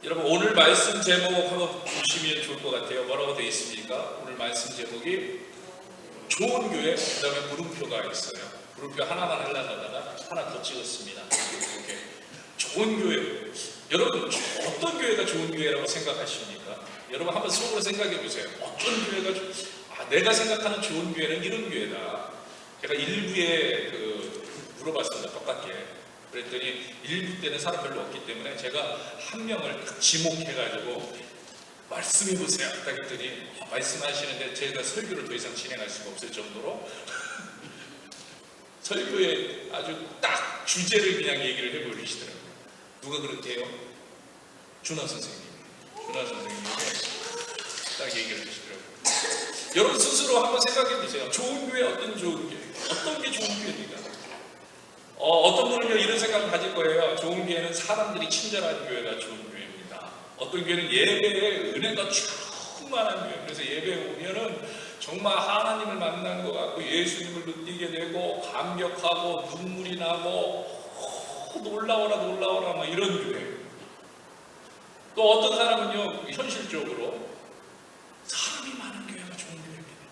여러분 오늘 말씀 제목 한번 보시면 좋을 것 같아요. 뭐라고 되어 있습니까? 오늘 말씀 제목이 좋은 교회, 그 다음에 물음표가 있어요. 물음표 하나만 하려다가 하나 더 찍었습니다. 이렇게 좋은 교회. 여러분 어떤 교회가 좋은 교회라고 생각하십니까? 여러분 한번 속으로 생각해 보세요. 어떤 교회가 내가 생각하는 좋은 교회는 이런 교회다. 제가 일부에 물어봤습니다. 똑같게. 그랬더니 일부 때는 사람 별로 없기 때문에 제가 한 명을 지목해가지고 말씀해보세요. 딱 했더니 말씀하시는데 제가 설교를 더 이상 진행할 수가 없을 정도로 설교에 아주 딱 주제를 그냥 얘기를 해버리시더라고요. 누가 그렇게요? 준하 선생님. 준하 선생님이 딱 얘기를 하시더라고요. 여러분 스스로 한번 생각해보세요. 좋은 교회 어떤 좋은 교회? 어떤 게 좋은 교회입니까? 어떤 분은요 이런 생각을 가질 거예요. 좋은 교회는 사람들이 친절한 교회가 좋은 교회입니다. 어떤 교회는 예배에 은혜가 충만한 교회. 그래서 예배에 오면은 정말 하나님을 만난 것 같고 예수님을 느끼게 되고 감격하고 눈물이 나고 놀라워라 막 이런 교회. 또 어떤 사람은요 현실적으로 사람이 많은 교회가 좋은 교회입니다.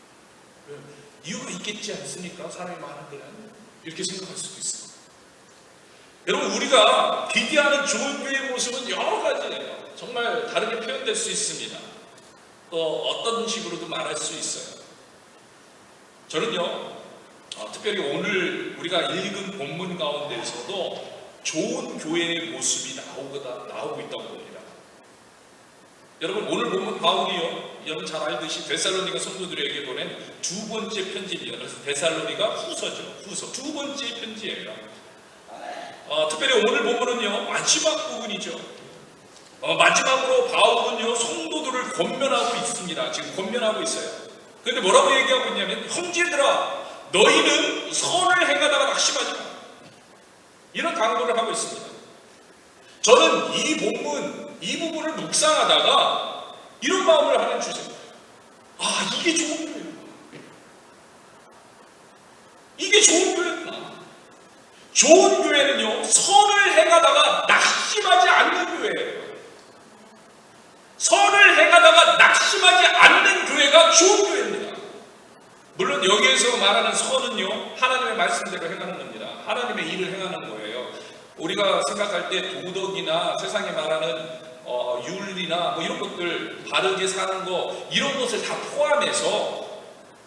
이유가 있겠지 않습니까? 사람이 많은 데는 이렇게 생각할 수도 있어요. 여러분 우리가 기대하는 좋은 교회의 모습은 여러 가지예요. 정말 다르게 표현될 수 있습니다. 또 어떤 식으로도 말할 수 있어요. 저는요 특별히 오늘 우리가 읽은 본문 가운데에서도 좋은 교회의 모습이 나오고 있다고 봅니다. 여러분 오늘 본문 바울이요 여러분 잘 알듯이 데살로니가 성도들에게 보낸 두 번째 편지입니다. 그래서 데살로니가 후서 두 번째 편지예요. 특별히 오늘 본문은요 마지막 부분이죠. 마지막으로 바울은요 성도들을 권면하고 있습니다. 지금 권면하고 있어요. 그런데 뭐라고 얘기하고 있냐면 형제들아 너희는 선을 행하다가 낙심하지 마. 이런 강조를 하고 있습니다. 저는 이 부분을 묵상하다가 이런 마음을 하는 주제입니다. 이게 좋은 교회구나. 이게 좋은 교회구나. 좋은 교회는요 선을 행하다가 낙심하지 않는 교회예요. 선을 행하다가 낙심하지 않는 교회가 좋은 교회입니다. 물론 여기에서 말하는 선은요 하나님의 말씀대로 행하는 겁니다. 하나님의 일을 행하는 거예요. 우리가 생각할 때 도덕이나 세상에 말하는 윤리나 뭐 이런 것들 바르게 사는 거 이런 것을 다 포함해서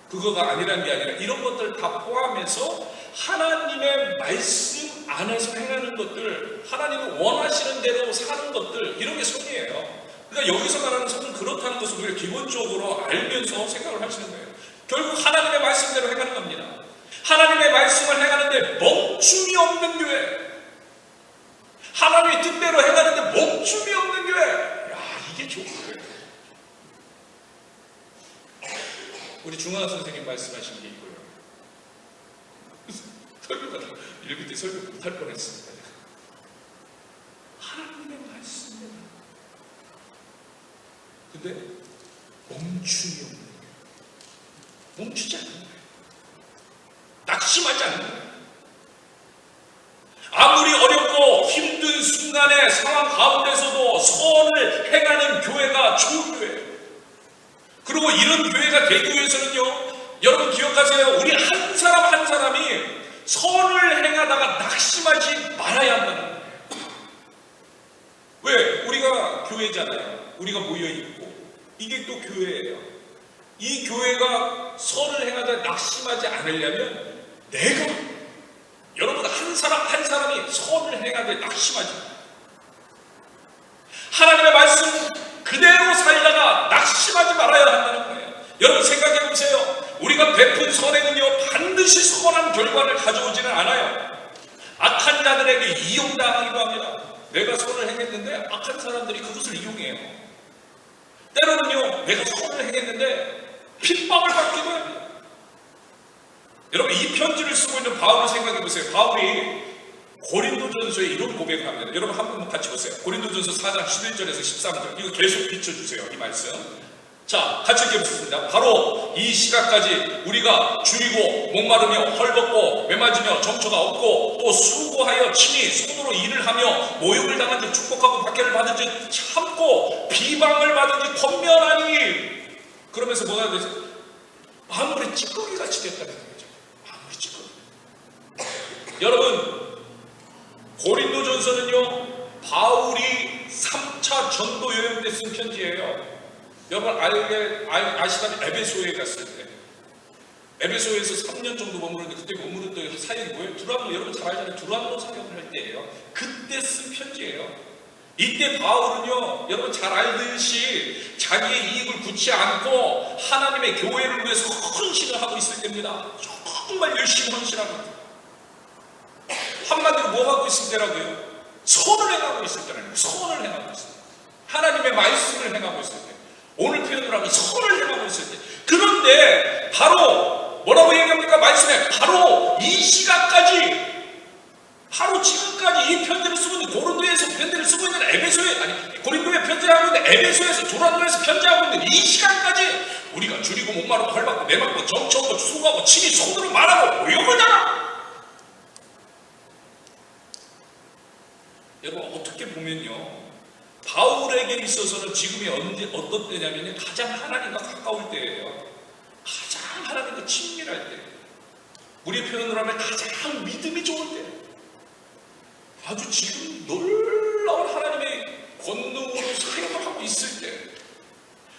그거가 아니라는 게 아니라 이런 것들 다 포함해서 하나님의 말씀 안에서 행하는 것들 하나님이 원하시는 대로 사는 것들 이런 게 선이에요. 그러니까 여기서 말하는 선은 그렇다는 것을 우리가 기본적으로 알면서 생각을 하시는 거예요. 결국 하나님의 말씀대로 행하는 겁니다. 하나님의 말씀을 행하는데 멈춤이 없는 교회 하나님의 뜻대로 행하는데 멈춤이 없는 교회 이게 좋은 거예요. 우리 중화 선생님 말씀하신 게 이거예요. 설교가 이렇게 때 설교 못할 뻔했습니다. 하나님의 말씀대로 근데 멈춤이 없는 거예요. 멈추지 않는 거예요. 낙심하지 않는 거예요. 아무리 어렵고 힘든 순간의 상황 가운데서도 선을 행하는 교회가 좋은 교회예요. 그리고 이런 교회가 되기 위해서는요 여러분 기억하세요. 우리 한 사람 한 사람이 선을 행하다가 낙심하지 말아야 한다는 거예요. 왜? 우리가 교회잖아요. 우리가 모여있고 이게 또 교회예요. 이 교회가 선을 행하다 낙심하지 않으려면 여러분 한 사람 한 사람이 선을 행하되 낙심하지 마요. 하나님의 말씀 그대로 살다가 낙심하지 말아야 한다는 거예요. 여러분 생각해 보세요. 우리가 베푼 선행은요 반드시 선한 결과를 가져오지는 않아요. 악한 자들에게 이용당하기도 합니다. 내가 선을 행했는데 악한 사람들이 그것을 이용해요. 때로는요 내가 선을 행했는데 핍박을 받기도 합니다. 여러분 이 편지를 쓰고 있는 바울을 생각해 보세요. 바울이 고린도전서에 이런 고백을 합니다. 여러분 한 번 같이 보세요. 고린도전서 4장 11절에서 13절 이거 계속 비춰주세요. 이 말씀 자, 같이 읽어보겠습니다. 바로 이 시각까지 우리가 줄이고 목마르며 헐벗고 메마지며 정처가 없고 또 수고하여 친히 손으로 일을 하며 모욕을 당한 지 축복하고 박해를 받은 지 참고 비방을 받은 지 권면하니. 그러면서 뭐가 되죠? 아무리 찌꺼기 같이 됐다는 거죠. 아무리 찌꺼기. 여러분, 고린도전서는요 바울이 3차 전도 여행 때 쓴 편지예요. 여러분 아시다시피 에베소에 갔을 때, 에베소에서 3년 정도 머무르는데, 그때 머무르던 사역이 뭐예요? 두란노, 여러분 잘 알잖아요. 두란노 사역을 할 때예요. 그때 쓴 편지예요. 이때 바울은요, 여러분 잘 알듯이 자기의 이익을 굳지 않고 하나님의 교회를 위해서 헌신을 하고 있을 때입니다. 정말 열심히 헌신하고 있어요. 한마디로 뭐 하고 있을 때라고요? 선을 행하고 있을 때라고요. 선을 행하고 있을 때, 하나님의 말씀을 행하고 있을 때, 오늘 표현으로 하면 선을 행하고 있을 때. 그런데 바로 뭐라고 얘기합니까? 말씀에 바로 이 시각까지, 바로 지금까지 이 편지를 쓰고 있는, 고린도에서 편지를 쓰고 있는 에베소에, 아니 고린도에 편지하고 있는 에베소에서, 두란노에서 편지하고 있는 이 시간까지 우리가 줄이고 목마르고 헐벗고 매맞고 정처하고 수고하고 친히 손으로 말하고 모욕을 당하고. 여러분 어떻게 보면요, 바울에게 있어서는 지금이 어떤 때냐면 가장 하나님과 가까울 때예요. 가장 하나님과 친밀할 때, 우리 표현으로 하면 가장 믿음이 좋을 때, 아주 지금 놀라운 하나님의 권능으로 사역을 하고 있을 때,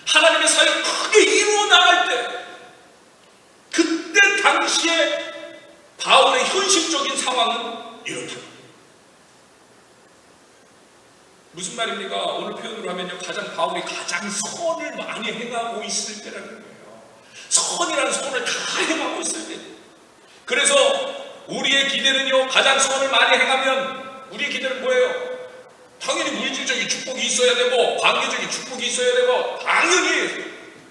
하나님의 사역을 크게 이루어 나갈 때, 그때 당시에 바울의 현실적인 상황은 이렇다. 무슨 말입니까? 오늘 표현으로 하면요, 바울이 가장 선을 많이 행하고 있을 때라는 거예요. 선이라는 선을 다 행하고 있을 때. 그래서 우리의 기대는요, 가장 선을 많이 행하면 우리의 기대는 뭐예요? 당연히 물질적인 축복이 있어야 되고, 관계적인 축복이 있어야 되고, 당연히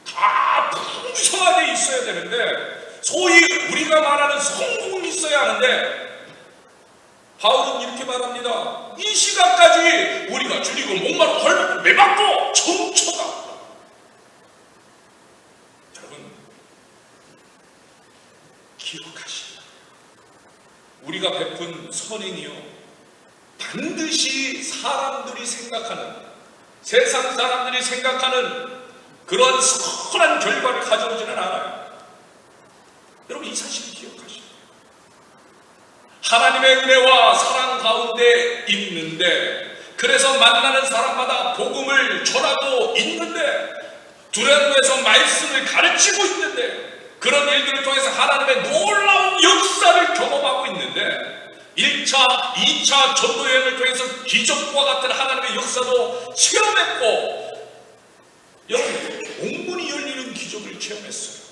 다 풍성하게 있어야 되는데, 소위 우리가 말하는 성공이 있어야 하는데, 바울은 이렇게 말합니다. 이 시간까지 우리가 줄이고 목마르고 헐벗고 매맞고 정처가 없다. 여러분 기억하시라. 우리가 베푼 선행이요, 반드시 사람들이 생각하는, 세상 사람들이 생각하는 그런 선한 결과를 가져오지는 않아요. 여러분 이 사실을 기억하시라. 하나님의 은혜와 사랑 가운데 있는데, 그래서 만나는 사람마다 복음을 전하고 있는데, 두란노에서 말씀을 가르치고 있는데, 그런 일들을 통해서 하나님의 놀라운 역사를 경험하고 있는데, 1차, 2차 전도여행을 통해서 기적과 같은 하나님의 역사도 체험했고, 여러분 옥문이 열리는 기적을 체험했어요.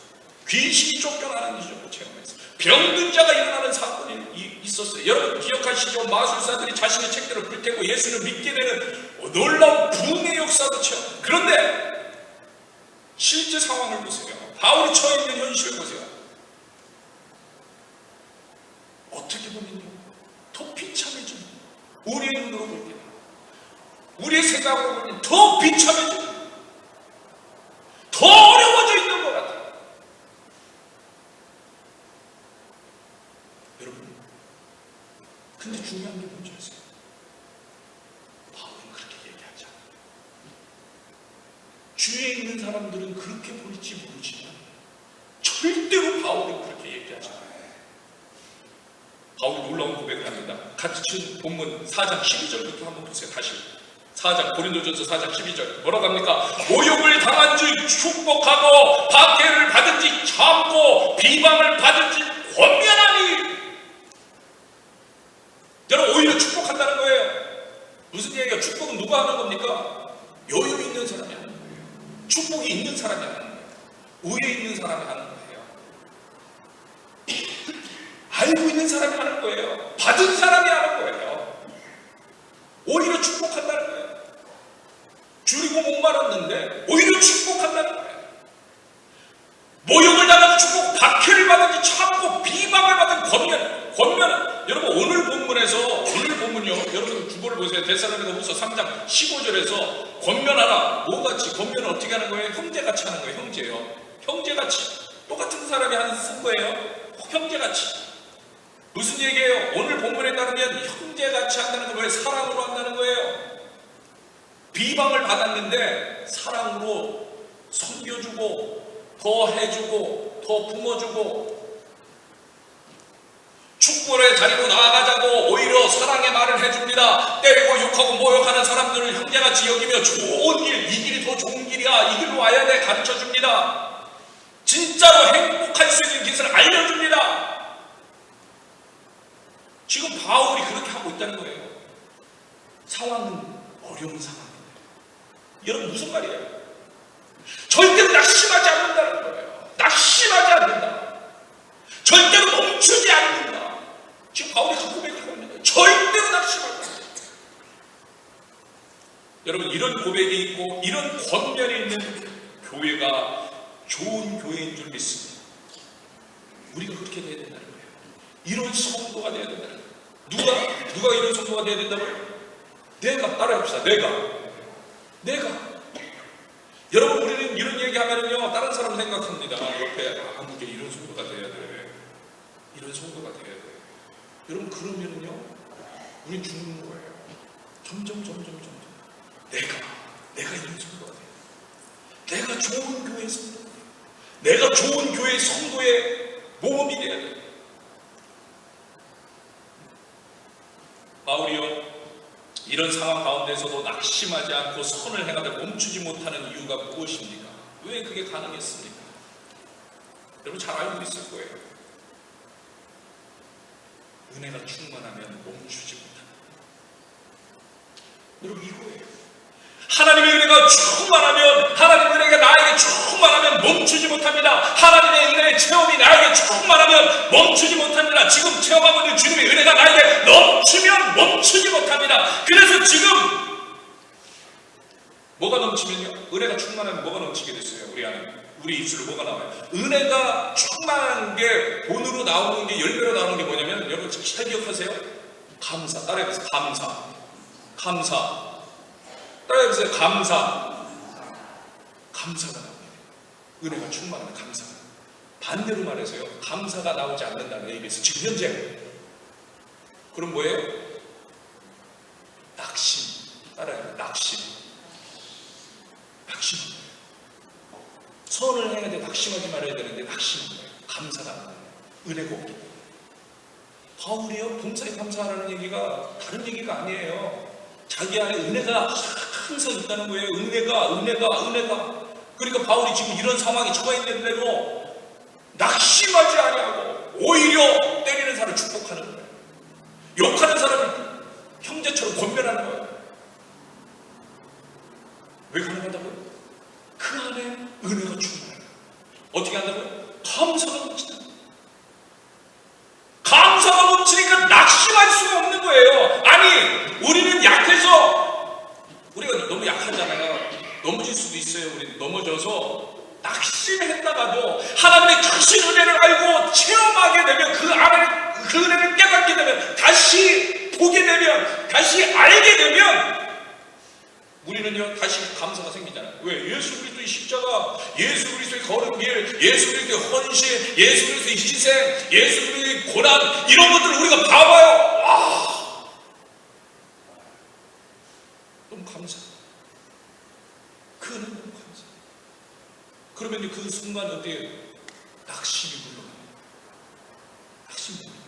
귀신이 쫓겨나는 기적을 체험했어요. 병든 자가 일어나는 사건이 있었어요. 여러분 기억하시죠? 마술사들이 자신의 책들을 불태고 예수를 믿게 되는 놀라운 부흥의 역사도 체험. 그런데 실제 상황을 보세요. 바울이 처해 있는 현실을 보세요. 어떻게 보면요, 더 비참해져. 우리의 눈으로 볼 때, 우리의 생각으로 볼 때 더 비참해져, 더 어려워져 있는 것 같아요. 여러분, 근데 중요한 게 뭔지 아세요? 바울은 그렇게 얘기하지 않아요. 주위에 있는 사람들은 그렇게 볼지 모르지만 절대로 바울은 그렇게 얘기하지 않아요. 바울이 놀라운 고백을 합니다. 같이 본문 4장 12절부터 한번 보세요. 다시 4장, 고린도전서 4장 12절 뭐라고 합니까? 모욕을 당한 지 축복하고 박해를 받은 지 참고 비방을 받은 지 권면하니. 여러분 오히려 축복한다는 거예요. 무슨 얘기예요? 축복은 누가 하는 겁니까? 여유 있는 사람이 하는 거예요. 축복이 있는 사람이 하는 거예요. 우애 있는 사람이 하는 거예요. 알고 있는 사람이 하는 거예요. 받은 사람이 하는 거예요. 오히려 축복한다는 거예요. 줄이고 목말았는데 오히려 축복한다는 거예요. 모욕을 당하는 축복, 박해를 받은 지 참고 비방을 받은 권면. 여러분 오늘 본문에서 오늘 보면요, 여러분 주보를 보세요. 데살로니가후서 3장 15절에서 권면하라. 뭐같이? 권면을 어떻게 하는 거예요? 형제같이 하는 거예요. 형제요. 형제같이. 똑같은 사람이 쓴 거예요. 형제같이. 무슨 얘기예요? 오늘 본문에 따르면 형제같이 한다는 건 뭐예요? 사랑으로 한다는 거예요. 비방을 받았는데 사랑으로 섬겨주고 더 해주고 더 품어주고 축복의 자리로 나아가자고 오히려 사랑의 말을 해줍니다. 때리고 욕하고 모욕하는 사람들을 형제같이 여기며 좋은 길, 이 길이 더 좋은 길이야, 이 길로 와야 돼 가르쳐줍니다. 진짜로 행복할 수 있는 길을 알려줍니다. 지금 바울이 그렇게 하고 있다는 거예요. 상황은 어려운 상황입니다. 여러분 무슨 말이에요? 절대로 낙심하지 않는다는 거예요. 낙심하지 않는다. 절대로 멈추지 않는다. 지금 바울이 그 고백을 하고 있는 거예요. 절대로 낙심하지 않는다. 여러분 이런 고백이 있고 이런 권면이 있는 교회가 좋은 교회인 줄 믿습니다. 우리가 그렇게 돼야 된다는 거예요. 이런 성도가 돼야 된다는 거예요. 누가 이런 성도가 돼야 된다고요? 내가 따라합시다. 내가 여러분 우리는 이런 얘기하면요 다른 사람 생각합니다. 옆에 아무게 이런 성도가 돼야 돼. 이런 성도가 돼야 돼. 여러분 그러면요 우린 죽는 거예요. 점점 내가 이런 성도가 돼야 돼. 내가 좋은 교회 성도, 내가 좋은 교회 성도의 모범이 돼야 돼. 바울이요 이런 상황 가운데서도 낙심하지 않고 선을 행하되 멈추지 못하는 이유가 무엇입니까? 왜 그게 가능했습니까? 여러분 잘 알고 있을 거예요. 은혜가 충만하면 멈추지 못한다. 여러분 이거예요. 하나님의 은혜가 충만하면, 하나님의 은혜가 나에게 충만하면 멈추지 못합니다. 하나님의 은혜의 체험이 나에게 충만하면 멈추지 못합니다. 지금 체험하고 있는 주님의 은혜가 나에게 넘치면 멈추지 못합니다. 그래서 지금 뭐가 넘치면요? 은혜가 충만하면 뭐가 넘치게 됐어요? 우리 안에 우리 입술로 뭐가 나와요? 은혜가 충만한 게 본으로 나오는 게 열매로 나오는 게 뭐냐면 여러분 잘 기억하세요? 감사. 따라해보세요. 감사. 따라해보세요. 감사가 나옵니다. 은혜가 충만하면 감사가. 반대로 말해서요. 감사가 나오지 않는다는 얘기에서 지금 현재. 그럼 뭐예요? 낙심. 따라해요. 낙심. 선을 해야 돼. 낙심하지 말아야 되는데 낙심한 거예요. 감사가 안 나요. 은혜가 없기 때문에. 바울이요. 범사에 감사하라는 얘기가 다른 얘기가 아니에요. 자기 안에 은혜가 항상 있다는 거예요. 은혜가. 그러니까 바울이 지금 이런 상황에 처해 있는데도 낙심하지 아니하고 오히려 때리는 사람을 축복하는 거예요. 욕하는 사람을 형제처럼 권면하는 거예요. 왜 가능하다고요? 그 안에 은혜가 충만해요. 어떻게 한다고요? 감사가 넘친다. 감사가 넘치니까 낙심할 수가 없는 거예요. 아니 우리는 약해서 우리가 너무 약하잖아요. 넘어질 수도 있어요. 우리 넘어져서 낙심했다가도 하나님의 크신 은혜를 알고 체험하게 되면 그 안에 그 은혜를 깨닫게 되면 다시 보게 되면 다시 알게 되면 우리는요 다시 감사가 생기잖아요. 왜? 예수 그리스도의 십자가, 예수 그리스도의 걸은 길, 예수 그리스도의 헌신, 예수 그리스도의 희생, 예수 그리스도의 고난 이런 것들을 우리가 봐봐요. 와, 너무 감사. 그는 너무 감사. 그러면 그 순간 어때요? 낙심이 물러가요. 낙심이 물러가요.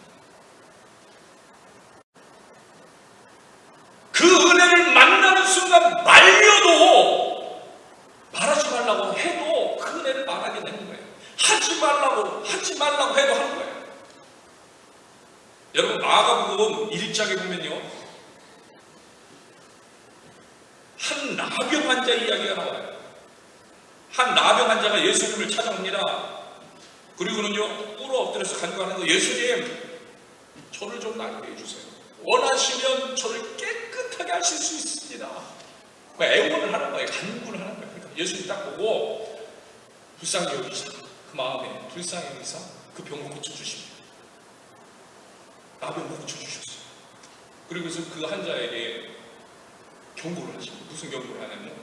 그 은혜를 만나는 순간 말려도 말하지 말라고 해도 그 은혜를 말하게 되는 거예요. 하지 말라고 해도 하는 거예요. 여러분 마가복음 1장에 보면요 한 나병 환자 이야기가 나와요. 한 나병 환자가 예수님을 찾아옵니다. 그리고는요 꿇어 엎드려서 간구하는 거, 예수님 저를 좀 낫게 해주세요. 원하시면 저를 깨끗하게 하실 수 있습니다. 애원을 하는 거예요. 간구를 하는 거예요. 그러니까 예수님 딱 보고 불쌍히 여기사, 그 마음에 불쌍히 여기사 그 병을 고쳐주십니다. 나병을 고쳐주셨어요. 그리고서 그 환자에게 경고를 하십니다. 무슨 경고를 하냐면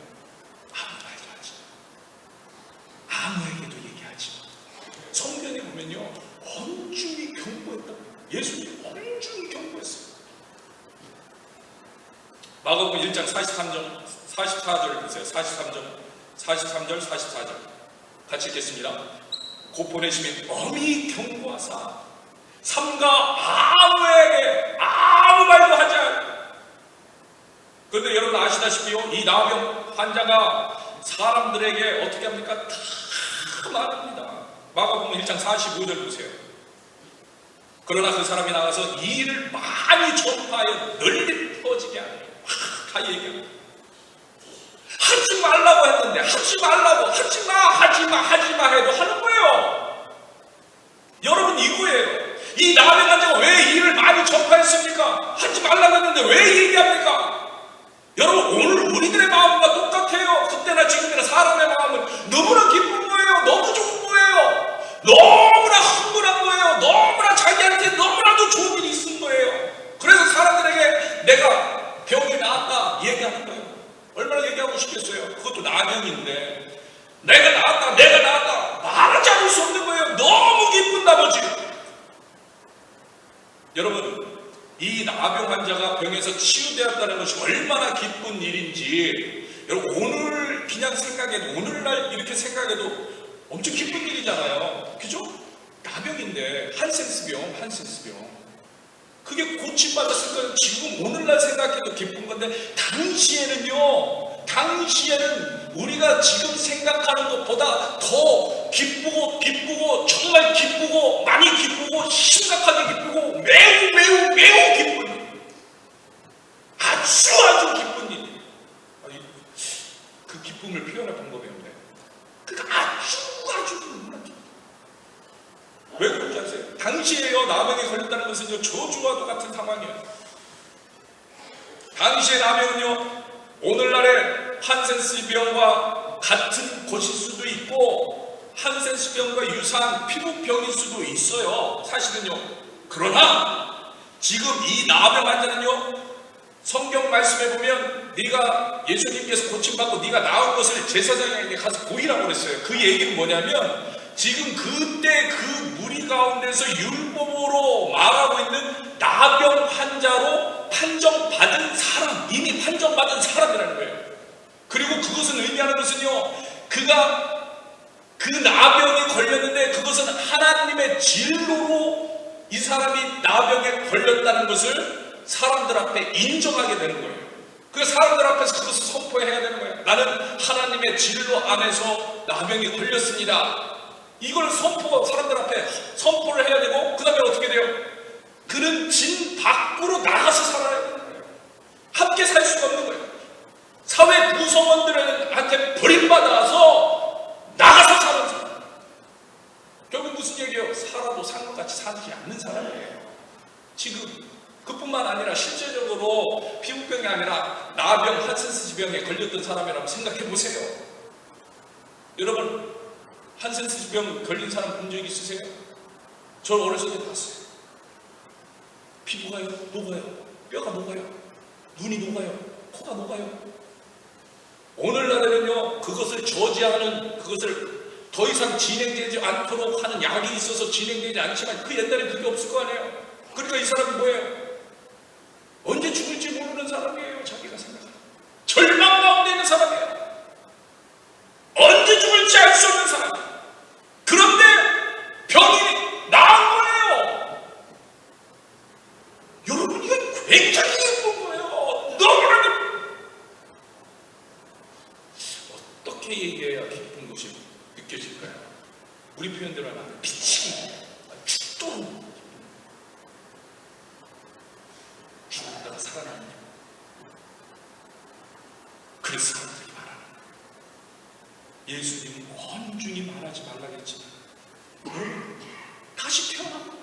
아무 말도 하지 마. 아무에게도 얘기하지 마. 성경에 보면요, 엄중히 경고했다. 예수님이 엄중히 경고했어요. 마가복음 1장 43절, 44절을 보세요. 43절, 44절 같이 읽겠습니다. 곧 보내심이 엄히 경고하사 삼가 아무에게 아무 말도 하지 않고. 그런데 여러분 아시다시피요, 이 나병 환자가 사람들에게 어떻게 합니까? 다 말합니다. 마가복음 1장 45절 보세요. 그러나 그 사람이 나가서 이 일을 많이 전파하여 널리 퍼지게 하니 다 얘기합니다. 하지 말라고 했는데 하지 말라고, 하지 마 해도 하는 거예요. 여러분 이거예요. 이 나병 환자가 왜 이 일을 많이 전파했습니까? 하지 말라고 했는데 왜 얘기합니까? 여러분 오늘 우리들의 마음과 똑같아요. 그때나 지금이나 사람의 마음은 너무나 기쁜 거예요. 너무 좋은 거예요. 너무나 흥분한 거예요. 너무나 자기한테 너무나도 좋은 일이 있은 거예요. 그래서 사람들에게 내가 병이 나았다 얘기하는 거예요. 얼마나 얘기하고 싶겠어요. 그것도 나병인데 내가 나았다 말하지 않을 수 없는 거예요. 너무 기쁜 나머지. 여러분 이 나병 환자가 병에서 치유되었다는 것이 얼마나 기쁜 일인지 여러분 오늘 그냥 생각해도, 오늘날 이렇게 생각해도 엄청 기쁜 일이잖아요. 그죠? 나병인데 한센스병 그게 고침받았으니까 지금 오늘날 생각해도 기쁜 건데 당시에는 우리가 지금 생각하는 것보다 더 기쁘고 정말 기쁘고 많이 기쁘고 심각하게 기쁘고 매우 기쁜 일, 아주 기쁜 일. 그 기쁨을 표현할 방법이 없네요. 그러니까 아주 기쁜 일. 왜 그런지 아세요? 당시에요 나병에 걸렸다는 것은요 저주와도 같은 상황이에요. 당시의 나병은요 오늘날의 한센스병과 같은 것일 수도 있고 한센스병과 유사한 피부병일 수도 있어요. 사실은요. 그러나 지금 이 나병 환자는요 성경 말씀에 보면 네가 예수님께서 고침받고 네가 나은 것을 제사장에게 가서 보이라고 그랬어요. 그 얘기는 뭐냐면 지금 그때 그 무리 가운데서 율법으로 말하고 있는 나병 환자로 판정받은 사람, 이미 판정받은 사람이라는 거예요. 그리고 그것은 의미하는 것은요 그가 그 나병에 걸렸는데 그것은 하나님의 진로로 이 사람이 나병에 걸렸다는 것을 사람들 앞에 인정하게 되는 거예요. 그 사람들 앞에서 그것을 선포해야 되는 거예요. 나는 하나님의 진로 안에서 나병에 걸렸습니다. 이걸 사람들 앞에 선포를 해야 되고, 그 다음에 어떻게 돼요? 그는 진 밖으로 나가서 살아야 되는 거예요. 함께 살 수가 없는 거예요. 사회 구성원들한테 버림받아서 나가서 사는 사람. 결국 무슨 얘기예요? 살아도 상관같이 살지 않는 사람이에요. 지금 그뿐만 아니라 실제적으로 피부병이 아니라 나병, 한센스병에 걸렸던 사람이라고 생각해 보세요. 여러분 한센스병 걸린 사람 본 적 있으세요? 저 어렸을 때 봤어요. 피부가 녹아요. 뼈가 녹아요. 눈이 녹아요. 코가 녹아요. 오늘날에는요 그것을 저지하는, 그것을 더 이상 진행되지 않도록 하는 약이 있어서 진행되지 않지만 그 옛날에 그게 없을 거 아니에요. 그러니까 이 사람이 뭐예요? 언제 죽을지 모르는 사람이에요. 자기가 생각하는 절망 가운데 있는 사람이에요. 언제 죽을지 알 수 없는 사람. 그런데 병이 나은 거예요. 여러분 이건 굉장히 예쁜 거예요. 너무나 어떻게 얘기해야 기쁜 것이 느껴질까요? 우리 표현대로 하면 빛이 죽도록 죽었다가 살아나는. 그래서 사람들이 말하는 거예요. 예수님이 엄중히 말하지 말라고 했지만 다시 태어난 거예요.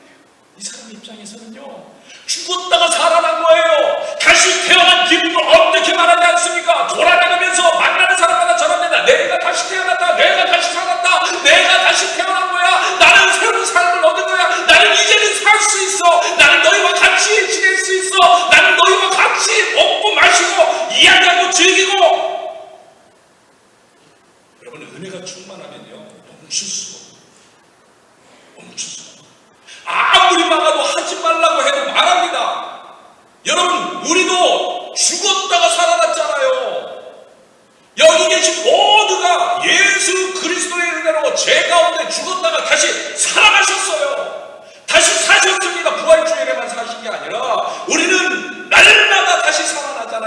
이 사람 입장에서는요 죽었다가 살아난 거예요. 다시 태어난 기분을 어떻게 말하지 않습니까? 돌아다니면서 만나는 사람마다 저런 데다 내가 다시 태어났다, 내가 다시 살았다, 내가 다시 태어난 거야, 나는 새로운 삶을 얻은 거야, 나는 이제는 살 수 있어, 나는 너희와 같이 지낼 수 있어, 나는 너희와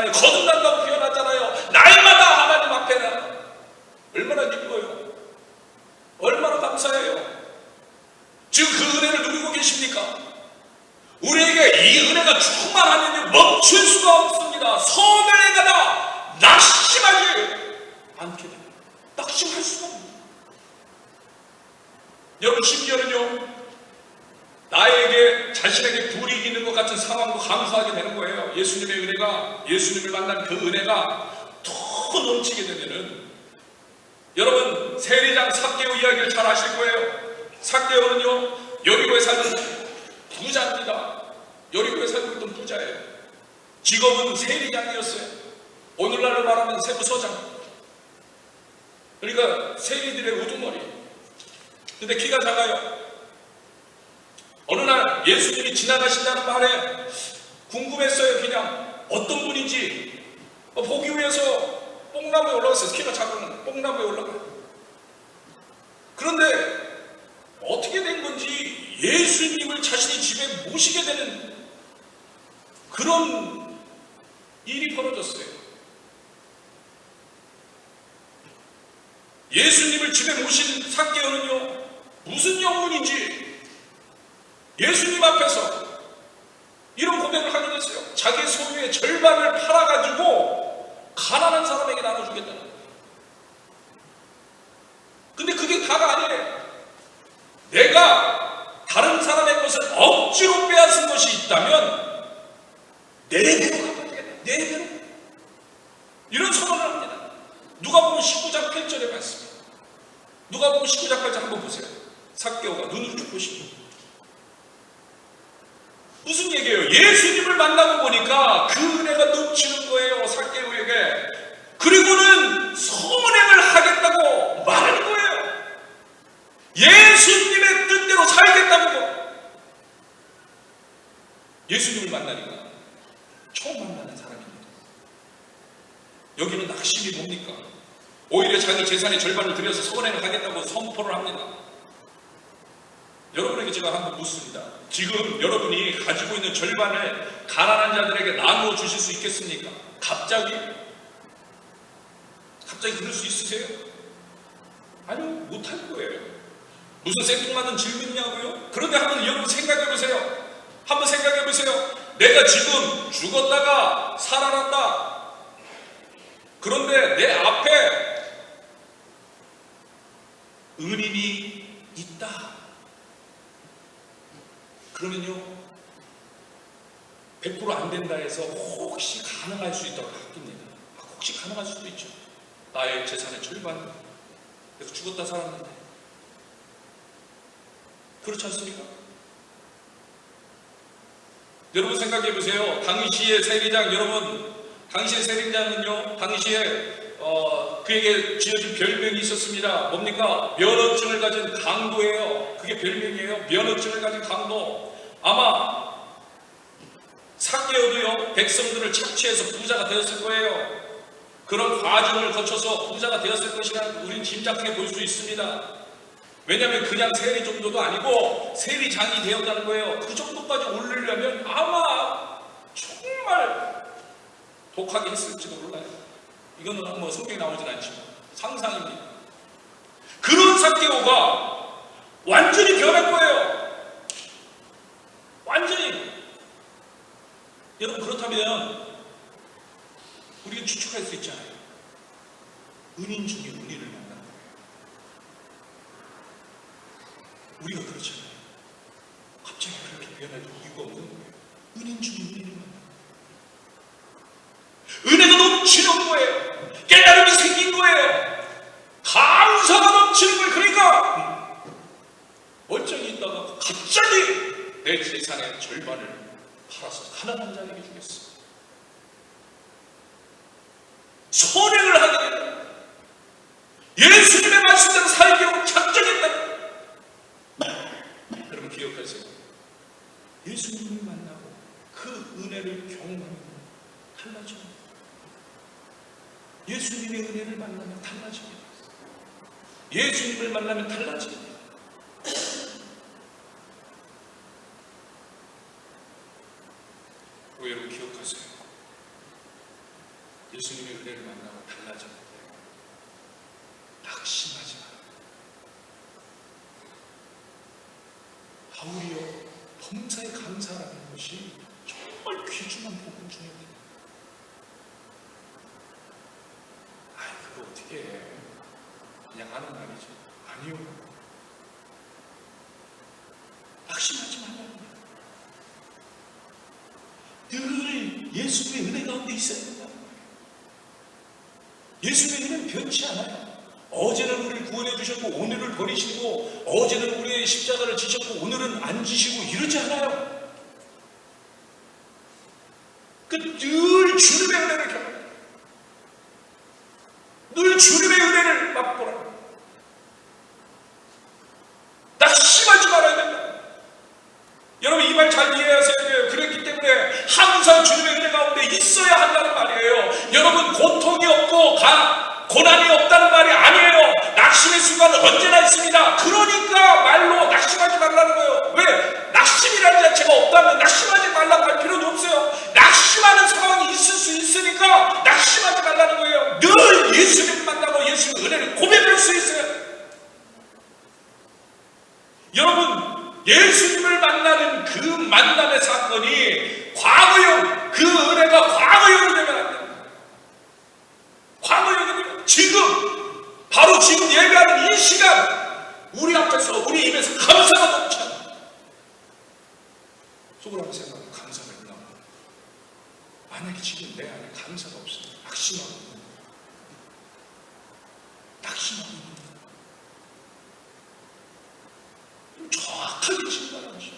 표현하잖아요. 거듭난다고 표현하잖아요. 날마다 하나님 앞에는 얼마나 기뻐요. 얼마나 감사해요. 지금 그 은혜를 누리고 계십니까? 우리에게 이 은혜가 충만하면 멈출 수가 없습니다. 소멸해 가다 낙심하지 않게 됩니다. 낙심할 수가 없습니다. 여러분, 심지어는요, 나에게 자신에게 불이익이 있는 것 같은 상황도 감수하게 되는 거예요. 예수님의 은혜가, 예수님을 만난 그 은혜가 더 넘치게 되면은, 여러분, 세리장 삭개오 이야기를 잘 아실 거예요. 삭개오는요, 여리고에 살던 부자입니다. 여리고에 살고 있던 부자예요. 직업은 세리장이었어요. 오늘날로 말하면 세무서장. 그러니까 세리들의 우두머리. 근데 키가 작아요. 어느 날 예수님이 지나가신다는 말에 궁금했어요. 그냥 어떤 분인지. 보기 위해서 뽕나무에 올라갔어요. 키가 작으면 뽕나무에 올라가요. 그런데 어떻게 된 건지 예수님을 자신이 집에 모시게 되는 그런 일이 벌어졌어요. 예수님을 집에 모신 삭개오는요, 무슨 영문인지 예수님 앞에서 이런 고백을 하게 됐어요. 자기 소유의 절반을 팔아가지고 가난한 사람에게 나눠주겠다는 거예요. 근데 그게 다가 아니에요. 내가 다른 사람의 것을 억지로 빼앗은 것이 있다면 네 배로 갚아주겠다. 네 배로. 이런 선언을 합니다. 누가복음 19장 8절의 말씀입니다. 누가복음 19장 8절 한번 보세요. 삭개오가 눈을 쭉 보시죠. 무슨 얘기예요? 예수님을 만나고 보니까 그 은혜가 넘치는 거예요. 삭개오에게. 그리고는 선행을 하겠다고 말하는 거예요. 예수님의 뜻대로 살겠다고. 예수님을 만나니까 처음 만나는 사람입니다. 여기는 낙심이 뭡니까? 오히려 자기 재산의 절반을 들여서 선행을 하겠다고 선포를 합니다. 여러분에게 제가 한번 묻습니다. 지금 여러분이 가지고 있는 절반을 가난한 자들에게 나누어 주실 수 있겠습니까? 갑자기 그럴 수 있으세요? 아니요, 못할 거예요. 무슨 생뚱맞은 질문이냐고요? 그런데 한번 여러분 생각해 보세요. 한번 생각해 보세요. 내가 지금 죽었다가 살아난다. 그런데 내 앞에 은인이 있다. 그러면요, 100% 안 된다 해서 혹시 가능할 수 있다고 바뀝니다. 혹시 가능할 수도 있죠. 나의 재산의 절반. 그래서 죽었다 살았는데. 그렇지 않습니까? 여러분 생각해 보세요. 당시의 세리장, 여러분, 당시의 세리장은요, 당시에 그에게 지어진 별명이 있었습니다. 뭡니까? 면허증을 가진 강도예요. 그게 별명이에요. 면허증을 가진 강도. 아마 삭개오도요, 백성들을 착취해서 부자가 되었을 거예요. 그런 과정을 거쳐서 부자가 되었을 것이라 우리는 짐작해 볼 수 있습니다. 왜냐하면 그냥 세리 정도도 아니고 세리장이 되었다는 거예요. 그 정도까지 오르려면 아마 정말 독하게 했을지도 몰라요. 이거는 뭐 성경에 나오진 않지만 상상입니다. 그런 삭개오가 완전히 변한 거예요. 완전히. 여러분, 그렇다면 우리가 추측할 수 있잖아요. 은인 중에 은인을 만난 거예요. 우리가 그렇잖아요. 갑자기 그렇게 변할 이유가 없는 거예요. 은인 중에 은인을 만난 거예요. 은혜가 넘치는 거예요. 깨달음이 생긴 거예요. 감사가 넘치는 거예요. 그러니까 멀쩡히 있다가 갑자기 내 재산의 절반을 팔아서 가난한 자에게 주겠어. 선행을 하게 된다. 예수님의 말씀대로 살기로 작정했다. 여러분 기억하세요. 예수님을 만나고 그 은혜를 경험하면 달라집니다. 예수님의 은혜를 만나면 달라집니다. 예수님을 만나면 달라집니다. 여러분 기억하세요. 예수님의 은혜를 만나고 달라졌는데 낙심하지 마라. 바울이요, 범사에 감사라는 것이 정말 귀중한 복음 중에 하나입니다. 그거 어떻게 해? 그냥 하는 말이지. 아니요. 낙심하지 말라는 거예요. 늘 예수님의 은혜 가운데 있어야 된다. 예수님의 은혜는 변치 않아요. 어제는 우리를 구원해 주셨고 오늘을 버리시고, 어제는 우리의 십자가를 지셨고 오늘은 안 지시고 이러지 않아요. 늘 주님의 은혜를 경험해요. 늘 주님의 은혜를 맛보라. 낙심하지 말아야 된다. 여러분 이 말 잘 이해하셔야 돼요. 그렇기 때문에 항상 주님의 은혜 가운데 있어야 한다는 말이에요. 여러분 고통이 없고 고난이 없다는 말이 아니에요. 낙심의 순간은 언제나 있습니다. 그러니까 말로 낙심하지 말라는 거예요. 왜? 낙심이라는 자체가 없다면 낙심하지 말라고 할 필요도 없어요. 낙심하는 상황이 있을 수 있으니까 낙심하지 말라는 거예요. 늘 예수님을 만나고 예수의 은혜를 고백할 수 있어요. 여러분 예수님을 만나는 그 만남의 사건이 과거형, 그 은혜가 과거형이 되면 안 됩니다. 과거형이 되면 지금, 바로 지금 예배하는 이 시간 우리 앞에서, 우리 입에서 감사가 넘쳐요. 속으로 한번 생각하고 감사가 있나? 만약에 지금 내 안에 감사가 없으면 낙심하고 있는 정확하게 진단하는 것이죠.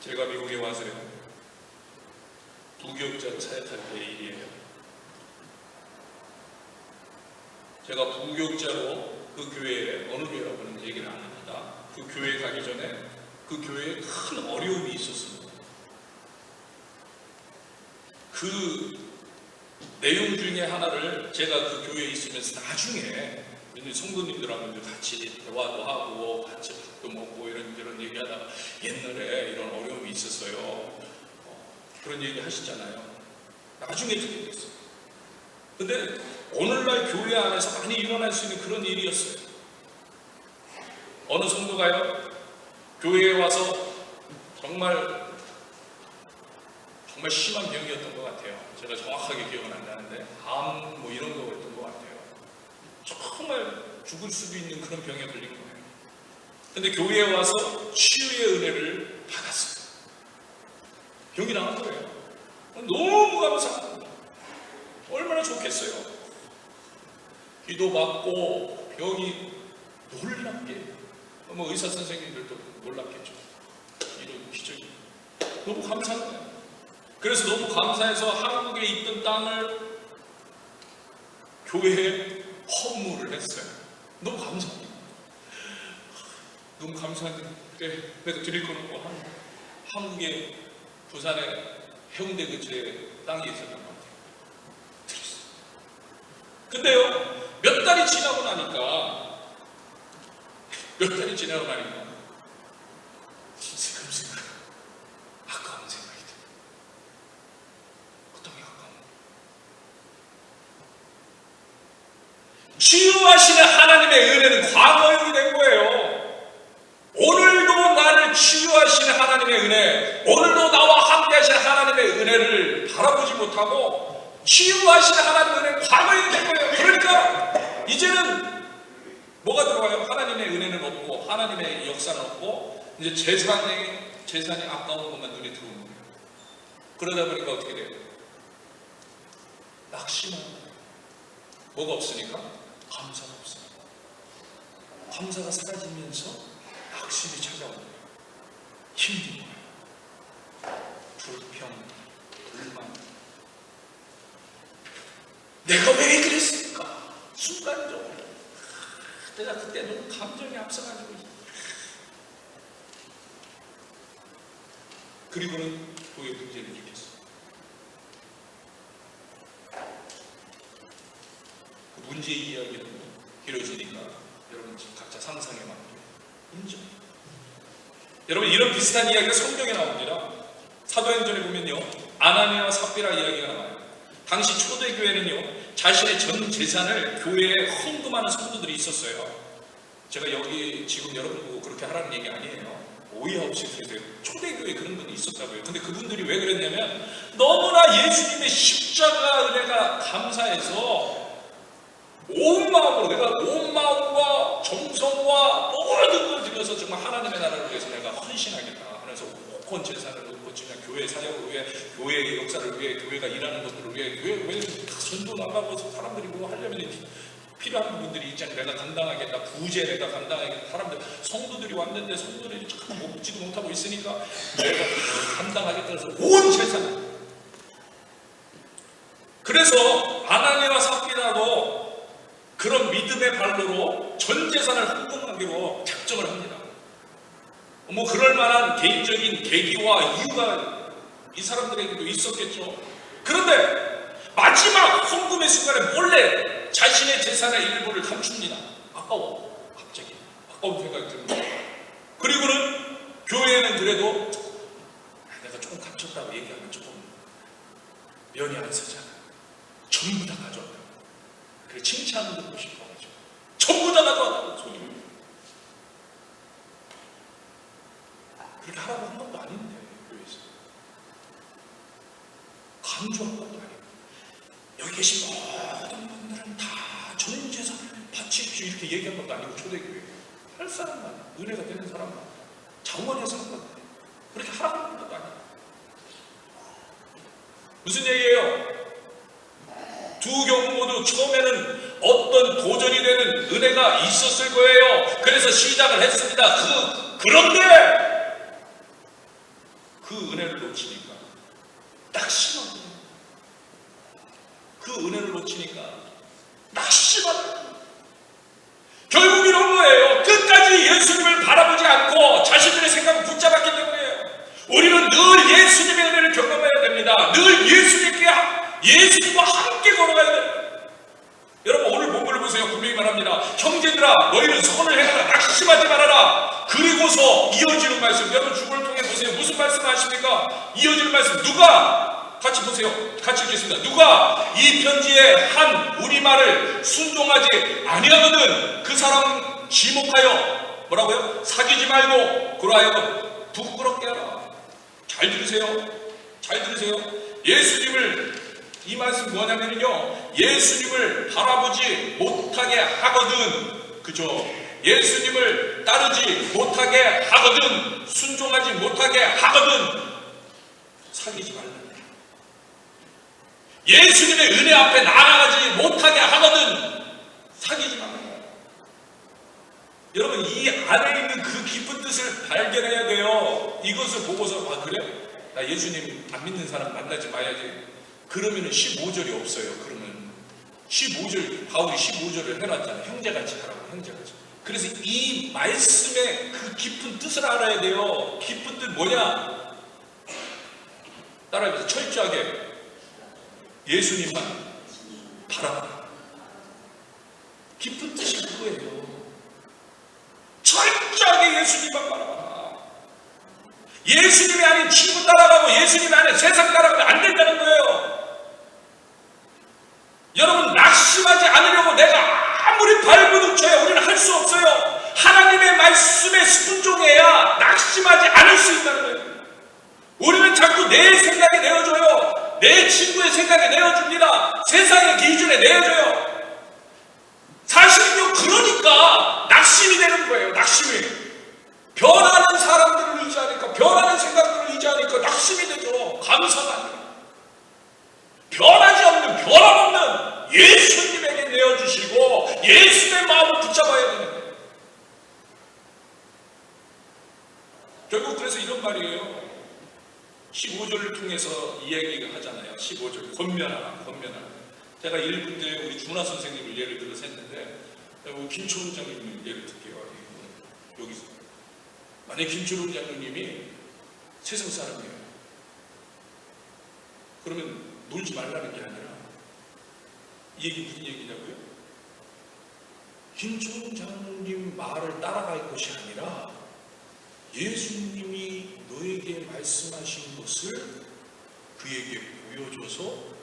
제가 미국에 와서요, 부교육자로 사역할 때의 일이에요. 제가 부교육자로 그 교회에, 어느 교회라고는 얘기를 안 합니다. 그 교회에 가기 전에 그 교회에 큰 어려움이 있었습니다. 그 내용 중에 하나를 제가 그 교회에 있으면서 나중에 성도님들하고 같이 대화도 하고 같이 밥도 먹고 이런 얘기하다가 옛날에 이런 어려움이 있었어요. 그런 얘기 하시잖아요. 나중에 듣게 됐어요. 근데 오늘날 교회 안에서 많이 일어날 수 있는 그런 일이었어요. 어느 성도가요, 교회에 와서 정말 심한 병이었던 것 같아요. 제가 정확하게 기억은 안 나는데 암 뭐 이런 거였던 것 같아요. 정말 죽을 수도 있는 그런 병에 걸린 거예요. 근데 교회에 와서 치유의 은혜를 받았어요. 병이 나은 거예요. 너무 감사합니다. 얼마나 좋겠어요. 기도받고 병이 놀랍게, 뭐 의사 선생님들도 놀랍겠죠. 이런 기적이 너무 감사한 거예요. 그래서 너무 감사해서 한국에 있던 땅을 교회에 헌물을 했어요. 너무 감사합니다. 너무 감사한데 그래서 드릴 건 없고 한국에, 부산에 해운대 근처에 땅이 있었던 것 같아요. 드렸어요. 근데요, 몇 달이 지나고 나니까 슬금슬금 아까운 생각이 들어요. 어떤 게 아까운? 치유하시는 하나님의 은혜는 과거형이 된 거예요. 오늘도 나를 치유하시는 하나님의 은혜, 오늘도 나와 함께 하시는 하나님의 은혜를 바라보지 못하고 치유하시는 하나님의 은혜는 과거형이 된 거예요. 그러니까 이제는 뭐가 들어와요? 하나님의 은혜는 없고 하나님의 역사는 없고 이제 재산이 아까운 것만 눈에 들어오는 거예요. 그러다 보니까 어떻게 돼요? 낙심하는 거예요. 뭐가 없으니까? 감사가 없어요. 감사가 사라지면서 낙심이 찾아오는 거예요. 힘든 거예요. 불평, 불만. 내가 왜 그랬을까? 순간적으로 내가 그때 너무 감정이 앞서가지고, 그리고는 그의 문제를 일으켰어요. 그 문제 이야기는 길어지니까 여러분 각자 상상에 맞게 인정. 여러분 이런 비슷한 이야기가 성경에 나옵니다. 사도행전에 보면요, 아나니아와 삽비라 이야기가 나와요. 당시 초대교회는요, 자신의 전 재산을 교회에 헌금하는 성도들이 있었어요. 제가 여기 지금 여러분 보고 그렇게 하라는 얘기 아니에요. 오해 없이 들으세요. 초대교회에 그런 분이 있었다고요. 근데 그분들이 왜 그랬냐면 너무나 예수님의 십자가 은혜가 감사해서 온 마음으로, 내가 온 마음과 정성과 모든 걸 들여서 정말 하나님의 나라를 위해서 내가 헌신하겠다 하면서 온 재산을 놓고 그냥 교회 사역을 위해, 교회의 역사를 위해, 교회가 일하는 것들을 위해, 교회 전도 나가고 사람들이 뭐 하려면 필요한 부분들이 있잖아요. 내가 감당하겠다, 부재 내가 감당하겠다. 사람들, 성도들이 왔는데 성도들이 참 먹지도 못하고 있으니까 내가 감당하겠다 해서 온 재산. 그래서 아나니아와 삽비라도 그런 믿음의 발로로 전 재산을 헌금하기로 작정을 합니다. 뭐 그럴 만한 개인적인 계기와 이유가 이 사람들에게도 있었겠죠. 그런데 마지막 헌금의 순간에 몰래 자신의 재산의 일부를 감춥니다. 아까워. 갑자기 아까운 생각이 듭니다. 그리고는 교회에는 그래도 내가 조금 감췄다고 얘기하면 조금 면이 안 서잖아. 전부 다 가져왔다. 그래 칭찬을 듣고 싶어가지고 전부 다 가져왔다고 소리. 그렇게 하라고 한 것도 아닌데 교회에서 강조한 것도 아니고 여기 계신 모든 분들은 다 전 재산을 바치십시오 이렇게 얘기한 것도 아니고 초대교회 할 사람만 은혜가 되는 사람만 장원해서 한 건데 그렇게 하라고 한 것도 아니고 무슨 얘기예요? 두 경우 모두 처음에는 어떤 도전이 되는 은혜가 있었을 거예요. 그래서 시작을 했습니다. 그런데 그 은혜를 놓치니까 낙심한 거예요. 그 은혜를 놓치니까 낙심한 거예요. 결국 이런 거예요. 끝까지 예수님을 바라보지 않고 자신들의 생각을 붙잡았기 때문이에요. 우리는 늘 예수님의 은혜를 경험해야 됩니다. 늘 예수님과 함께 걸어가야 됩니다. 여러분 오늘 본문을 보세요. 분명히 말합니다. 형제들아 너희는 선을 행하라. 낙심하지 말아라. 그리고서 이어지는 말씀. 여러분 주보를 통해 보세요. 무슨 말씀을 하십니까? 이어지는 말씀. 누가 같이 보세요. 같이 읽겠습니다. 누가 이 편지의 한 우리말을 순종하지 아니하거든 그 사람 지목하여 뭐라고요? 사귀지 말고 그러하여 부끄럽게 하라. 잘 들으세요. 잘 들으세요. 예수님을 이 말씀 뭐냐면요 예수님을 바라보지 못하게 하거든 그죠? 예수님을 따르지 못하게 하거든 순종하지 못하게 하거든 사귀지 말라. 예수님의 은혜 앞에 나아가지 못하게 하거든 사귀지 말라. 여러분 이 안에 있는 그 깊은 뜻을 발견해야 돼요. 이것을 보고서 아 그래? 나 예수님 안 믿는 사람 만나지 마야지. 그러면은 15절이 없어요. 그러면 15절 바울이 15절을 해놨잖아요. 형제같이 하라고 형제같이. 그래서 이 말씀의 그 깊은 뜻을 알아야 돼요. 깊은 뜻 뭐냐? 따라해보세요. 철저하게 예수님만 바라봐라. 깊은 뜻이 그거예요. 철저하게 예수님만 바라봐라. 예수님이 아닌 친구 따라가고 예수님이 아닌 세상 따라가면 안 된다는 거예요. 여러분 낙심하지 않으려고 내가 아무리 발버둥쳐야 우리는 할 수 없어요. 하나님의 말씀에 순종해야 낙심하지 않을 수 있다는 거예요. 우리는 자꾸 내 생각에 내어줘요. 내 친구의 생각에 내어줍니다. 세상의 기준에 내어줘요. 사실은요 그러니까 낙심이 되는 거예요. 낙심이 변하는 사람들을 의지하니까 변하는 생각들을 의지하니까 낙심이 되죠. 감사가 아니라 변하지 없는 변함없는 예수님에게 내어주시고 예수의 마음을 붙잡아야 되는데 결국 그래서 이런 말이에요. 15절을 통해서 이야기가 하잖아요. 15절 권면하라 권면하라. 제가 1분 때 우리 준하 선생님을 예를 들어서 했는데 김초롱 장로님 예를 들게요. 여기서 만약에 김초롱 장로님이 세상 사람이에요. 그러면 놀지 말라는 게 아니라 이 얘기 무슨 얘기냐고요? 김초롱 장로님 말을 따라갈 것이 아니라 예수님이 너에게 말씀하신 것을 그에게 보여줘서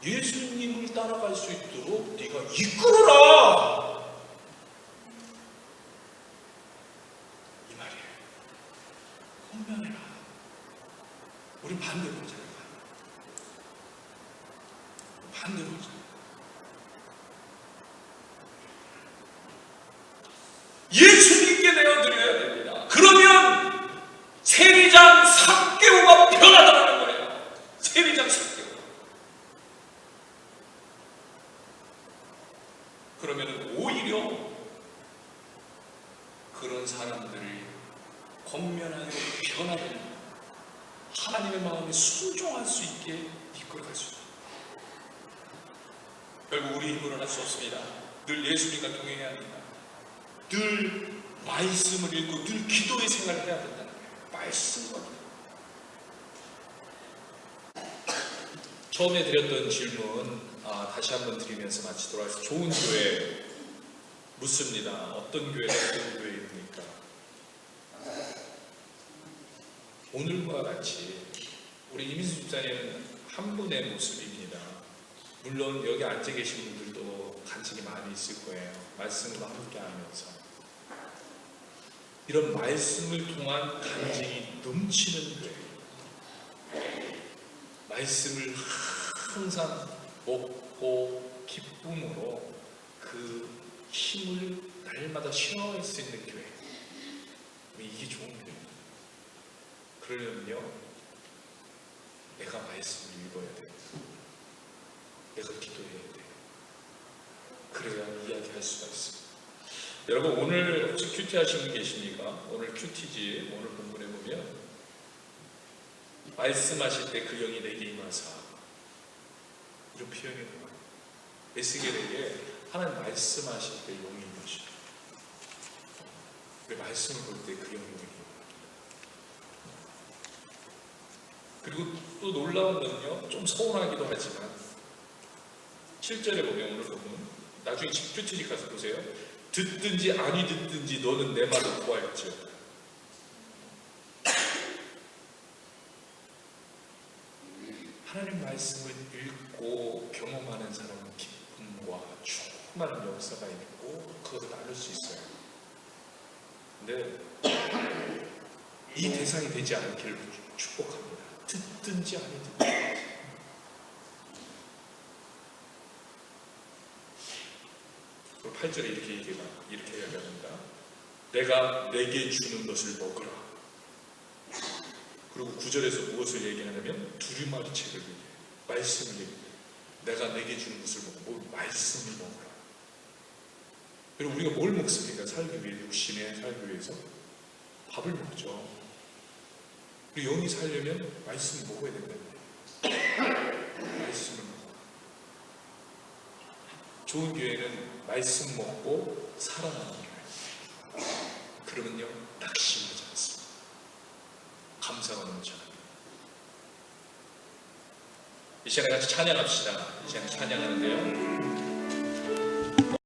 예수님을 따라갈 수 있도록 네가 이끌어라, 이 말이에요. 권면해라. 우리 반대로 하잖아요. 반대로 하잖아요. 예수님께 내어드려야 됩니다. 그러면 세리장 삭개오가 변하더라는 거예요. 세리장 삭개오. 그러면 오히려 그런 사람들을 권면하여 변화되는 하나님의 마음에 순종할 수 있게 이끌어갈 수 있다. 결국 우리 힘으로는 할 수 없습니다. 늘 예수님과 동행해야 합니다. 늘 말씀을 읽고 늘 기도의 생활을 해야 된다는 거예요. 말씀과 기도. 처음에 드렸던 질문 다시 한번 드리면서 마치도록 하겠습니다. 좋은 교회 묻습니다. 어떤 교회가 좋은 교회입니까? 오늘과 같이 우리 이민수 집사님은 한 분의 모습입니다. 물론 여기 앉아 계신 분들도 간증이 많이 있을 거예요. 말씀으로 함께 하면서 이런 말씀을 통한 간증이 넘치는 교회, 말씀을 항상 먹고 기쁨으로 그 힘을 날마다 쉐어할 수 있는 교회, 이게 좋은 교회입니다. 그러려면요, 내가 말씀을 읽어야 돼요. 내가 기도해야 돼요. 그래야 이야기할 수가 있습니다. 여러분, 오늘 혹시 큐티 하신 분 계십니까? 오늘 큐티지, 오늘 본문에 보면 말씀하실 때 그 영이 내게 임하사, 이런 표현이 나와요. 에스겔에게 하나님 말씀하실 때 영이 임하시고, 말씀을 볼 때 그 영이 임합니다. 그리고 또 놀라운 건요, 좀 서운하기도 하지만 7절에 보면, 오늘 보면 나중에 큐티지 가서 보세요. 듣든지 아니 듣든지 너는 내 말을 구할지어다. 하나님 말씀을 읽고 경험하는 사람은 기쁨과 충만한 역사가 있고 그것을 나눌 수 있어요. 근데 이 대상이 되지 않기를 축복합니다. 듣든지 아니 듣든지. 그리고 8절에 이렇게 이야기합니다. 내가 내게 주는 것을 먹으라. 그리고 9절에서 무엇을 얘기하냐면 두루마리 책을 얘기해요. 말씀을 얘기해요. 내가 내게 주는 것을 먹고 말씀을 먹으라. 그리고 우리가 뭘 먹습니까? 살기 위해, 육신에 살기 위해서 밥을 먹죠. 그리고 영이 살려면 말씀을 먹어야 된다는 거예요. 말씀을 먹어라. 좋은 교회는 말씀 먹고 살아나는 교회. 그러면요, 낙심하지 않습니다. 감사가 넘쳐납니다. 이 시간에 같이 찬양합시다. 이 시간에 찬양하는데요,